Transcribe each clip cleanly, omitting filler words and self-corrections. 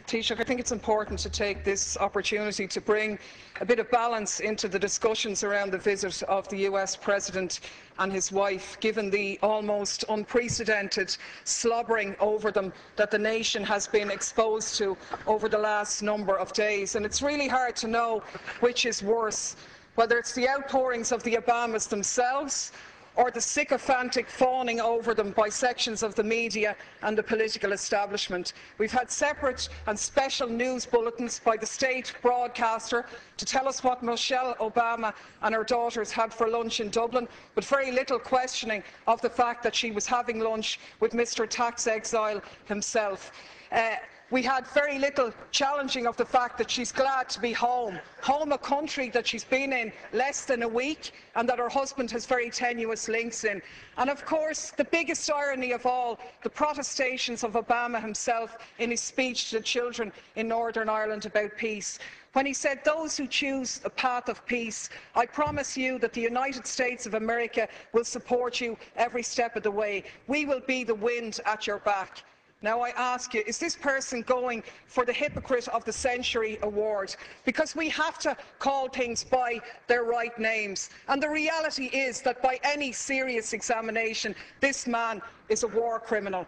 Taoiseach, I think it's important to take this opportunity to bring a bit of balance into the discussions around the visit of the US President and his wife, given the almost unprecedented slobbering over them that the nation has been exposed to over the last number of days. And it's really hard to know which is worse, whether it's the outpourings of the Obamas themselves or the sycophantic fawning over them by sections of the media and the political establishment. We've had separate and special news bulletins by the state broadcaster to tell us what Michelle Obama and her daughters had for lunch in Dublin, but very little questioning of the fact that she was having lunch with Mr. Tax Exile himself. We had very little challenging of the fact that she's glad to be home, a country that she's been in less than a week and that her husband has very tenuous links in. And of course, the biggest irony of all, the protestations of Obama himself in his speech to the children in Northern Ireland about peace, when he said, "Those who choose the path of peace, I promise you that the United States of America will support you every step of the way. We will be the wind at your back." Now I ask you, is this person going for the Hypocrite of the Century award? Because we have to call things by their right names. And the reality is that by any serious examination, this man is a war criminal.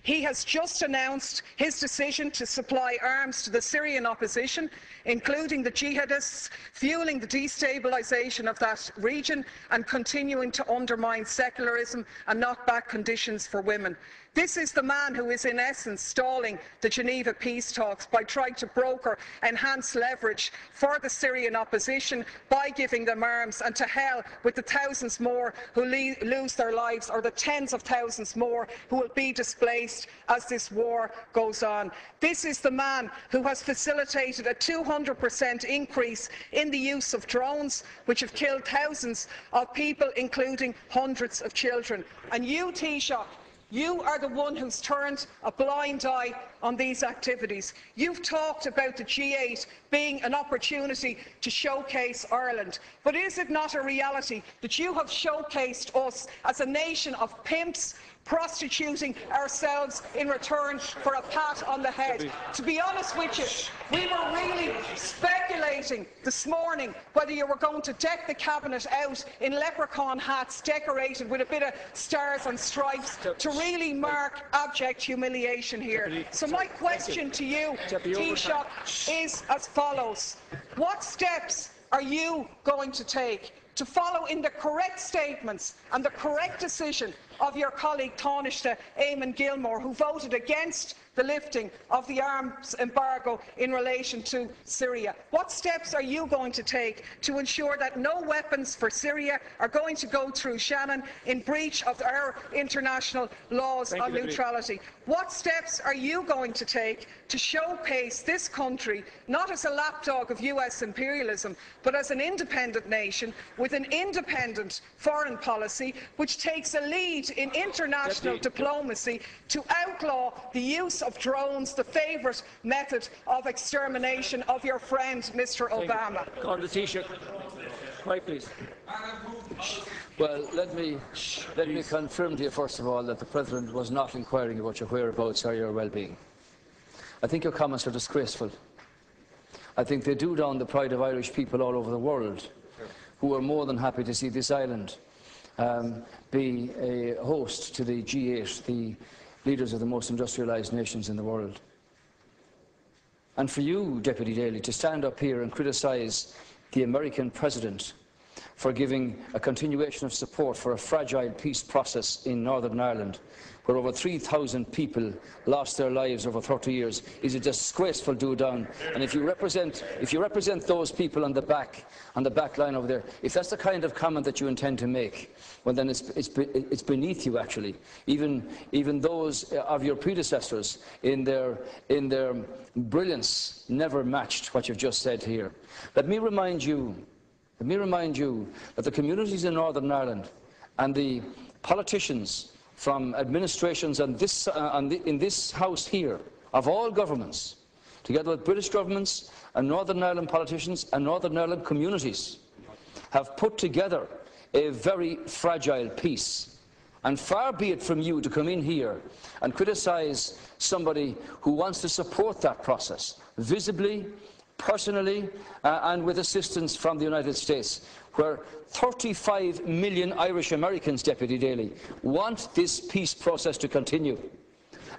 He has just announced his decision to supply arms to the Syrian opposition, including the jihadists, fuelling the destabilisation of that region and continuing to undermine secularism and knock back conditions for women. This is the man who is in essence stalling the Geneva peace talks by trying to broker enhanced leverage for the Syrian opposition by giving them arms, and to hell with the thousands more who lose their lives, or the tens of thousands more who will be displaced as this war goes on. This is the man who has facilitated a 200% increase in the use of drones, which have killed thousands of people, including hundreds of children. And you, Taoiseach, you are the one who's turned a blind eye on these activities. You've talked about the G8 being an opportunity to showcase Ireland. But is it not a reality that you have showcased us as a nation of pimps, prostituting ourselves in return for a pat on the head? To be honest with you, we were really speculating this morning whether you were going to deck the cabinet out in leprechaun hats decorated with a bit of stars and stripes to really mark abject humiliation here. So my question to you, Taoiseach, is as follows. What steps are you going to take to follow in the correct statements and the correct decision of your colleague Taoiseach Eamon Gilmore, who voted against the lifting of the arms embargo in relation to Syria? What steps are you going to take to ensure that no weapons for Syria are going to go through Shannon in breach of our international laws on neutrality? What steps are you going to take to showcase this country not as a lapdog of US imperialism, but as an independent nation with an independent foreign policy which takes a lead in international diplomacy to outlaw the use of drones, the favourite method of extermination of your friend Mr. Obama? On the Taoiseach. Quiet, please. Well, let me confirm to you first of all that the President was not inquiring about your whereabouts or your well-being. I think your comments are disgraceful. I think they do down the pride of Irish people all over the world, who are more than happy to see this island be a host to the G8, the leaders of the most industrialised nations in the world. And for you, Deputy Daly, to stand up here and criticise the American President for giving a continuation of support for a fragile peace process in Northern Ireland, where over 3,000 people lost their lives over 30 years, is a disgraceful do-down. And if you represent those people on the back line over there, if that's the kind of comment that you intend to make, well then it's beneath you actually. Even those of your predecessors in their brilliance never matched what you've just said here. Let me remind you that the communities in Northern Ireland and the politicians from administrations in this House here, of all governments, together with British governments and Northern Ireland politicians and Northern Ireland communities, have put together a very fragile peace. And far be it from you to come in here and criticise somebody who wants to support that process, visibly, personally, and with assistance from the United States, where 35 million Irish Americans, Deputy Daly, want this peace process to continue.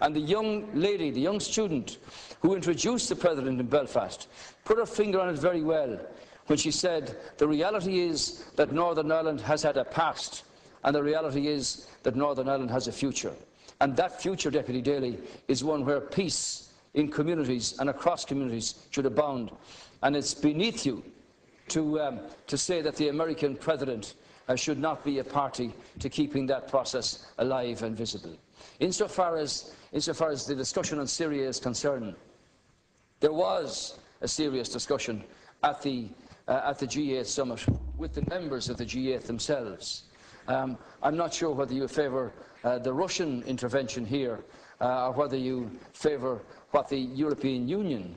And the young lady, the young student who introduced the President in Belfast, put her finger on it very well when she said, the reality is that Northern Ireland has had a past, and the reality is that Northern Ireland has a future. And that future, Deputy Daly, is one where peace in communities and across communities should abound. And it's beneath you to say that the American President should not be a party to keeping that process alive and visible. Insofar as the discussion on Syria is concerned, there was a serious discussion at the G8 summit with the members of the G8 themselves. I'm not sure whether you favour the Russian intervention here or whether you favour what the European Union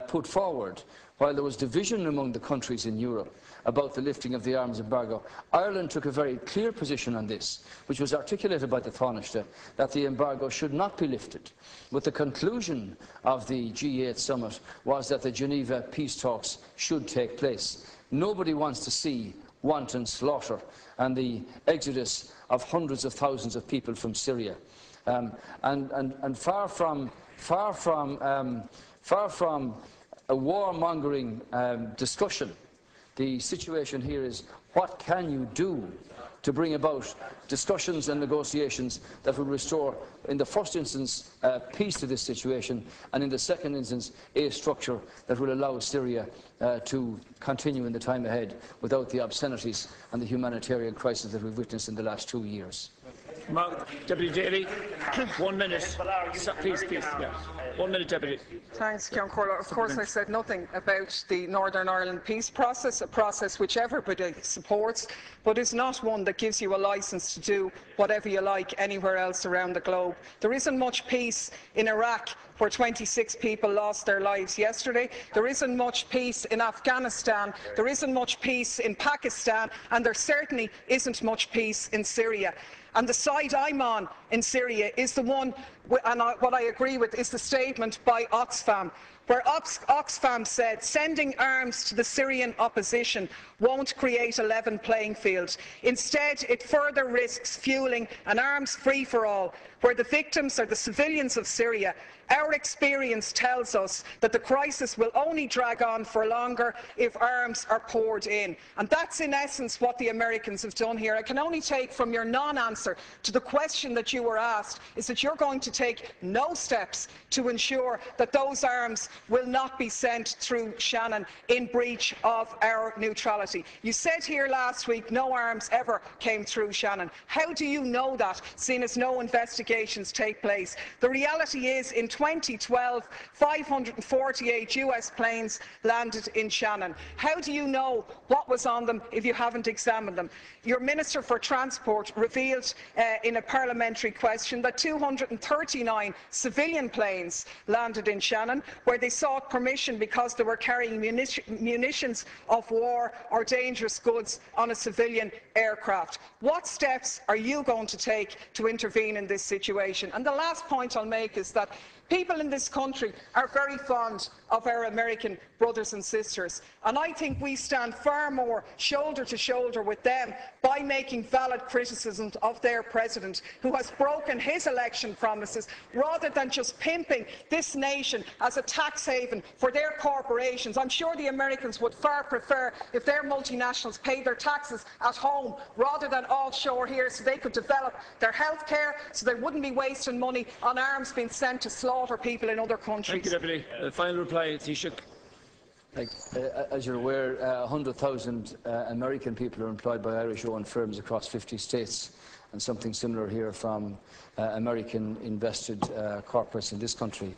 put forward. While there was division among the countries in Europe about the lifting of the arms embargo, Ireland took a very clear position on this, which was articulated by the Taoiseach, that the embargo should not be lifted. But the conclusion of the G8 summit was that the Geneva peace talks should take place. Nobody wants to see wanton slaughter and the exodus of hundreds of thousands of people from Syria. And far from a warmongering discussion, the situation here is, what can you do to bring about discussions and negotiations that will restore, in the first instance, peace to this situation, and in the second instance, a structure that will allow Syria to continue in the time ahead without the obscenities and the humanitarian crisis that we've witnessed in the last 2 years. Deputy Daly, 1 minute. Please. Yeah. 1 minute, Deputy. Thanks, Ceann Comhairle. Of course, I said nothing about the Northern Ireland peace process, a process which everybody supports, but is not one that gives you a licence to do whatever you like anywhere else around the globe. There isn't much peace in Iraq, where 26 people lost their lives yesterday. There isn't much peace in Afghanistan. There isn't much peace in Pakistan, and there certainly isn't much peace in Syria. And the side I'm on in Syria is the one, and what I agree with is the statement by Oxfam, where Oxfam said sending arms to the Syrian opposition won't create a level playing field. Instead, it further risks fueling an arms free-for-all, where the victims are the civilians of Syria. Our experience tells us that the crisis will only drag on for longer if arms are poured in. And that's in essence what the Americans have done here. I can only take from your non-answer to the question that you were asked is that you're going to take no steps to ensure that those arms will not be sent through Shannon in breach of our neutrality. You said here last week no arms ever came through Shannon. How do you know that, seeing as no investigations take place? The reality is, in 2012, 548 US planes landed in Shannon. How do you know what was on them if you haven't examined them? Your Minister for Transport revealed in a parliamentary question that 239 civilian planes landed in Shannon, where they sought permission because they were carrying munitions of war or dangerous goods on a civilian aircraft. What steps are you going to take to intervene in this situation? And the last point I'll make is that people in this country are very fond of our American brothers and sisters, and I think we stand far more shoulder to shoulder with them by making valid criticisms of their president, who has broken his election promises, rather than just pimping this nation as a tax haven for their corporations. I'm sure the Americans would far prefer if their multinationals paid their taxes at home rather than offshore here, so they could develop their health care, so they wouldn't be wasting money on arms being sent to slaughter people in other countries. Thank you, Deputy. Final reply, Taoiseach. As you're aware, 100,000 American people are employed by Irish-owned firms across 50 states, and something similar here from American invested corporates in this country.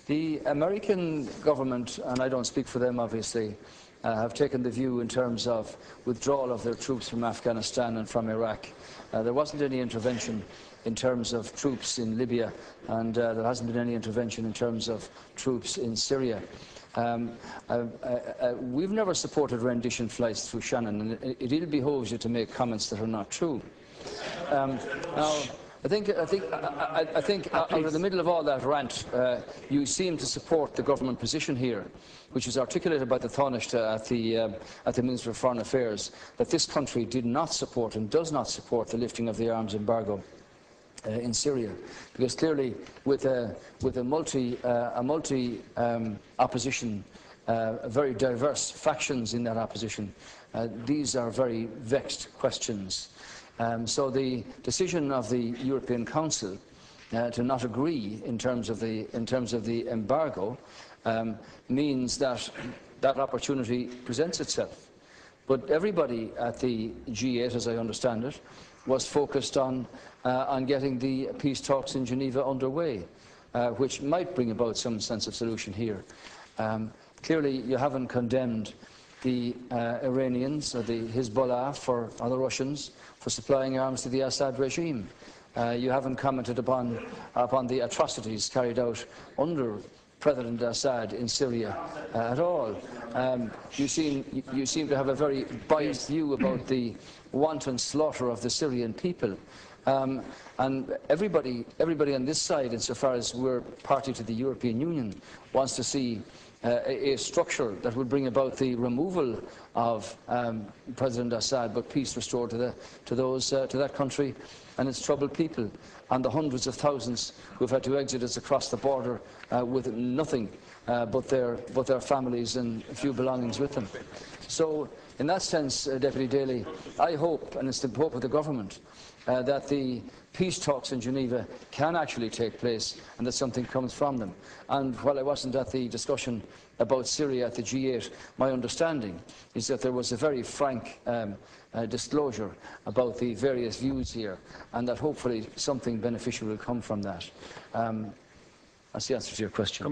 The American government, and I don't speak for them obviously, have taken the view in terms of withdrawal of their troops from Afghanistan and from Iraq. There wasn't any intervention in terms of troops in Libya, and there hasn't been any intervention in terms of troops in Syria. We've never supported rendition flights through Shannon, and it ill behoves you to make comments that are not true. Now, I think out of the middle of all that rant, you seem to support the government position here, which was articulated by the Taoiseach at the Minister of Foreign Affairs, that this country did not support and does not support the lifting of the arms embargo in Syria, because clearly, with a multi opposition, very diverse factions in that opposition, these are very vexed questions. So the decision of the European Council to not agree in terms of the embargo means that that opportunity presents itself. But everybody at the G8, as I understand it, was focused on getting the peace talks in Geneva underway, which might bring about some sense of solution here. Clearly, you haven't condemned the Iranians or the Hezbollah or the Russians for supplying arms to the Assad regime. You haven't commented upon the atrocities carried out under President Assad in Syria at all. You seem to have a very biased view about the wanton slaughter of the Syrian people. And everybody on this side, insofar as we're party to the European Union, wants to see a structure that would bring about the removal of President Assad, but peace restored to that country and its troubled people, and the hundreds of thousands who have had to exit us across the border with nothing but their families and a few belongings with them. So, in that sense, Deputy Daly, I hope, and it's the hope of the government, that the peace talks in Geneva can actually take place and that something comes from them. And while I wasn't at the discussion about Syria at the G8, my understanding is that there was a very frank disclosure about the various views here, and that hopefully something beneficial will come from that. That's the answer to your question.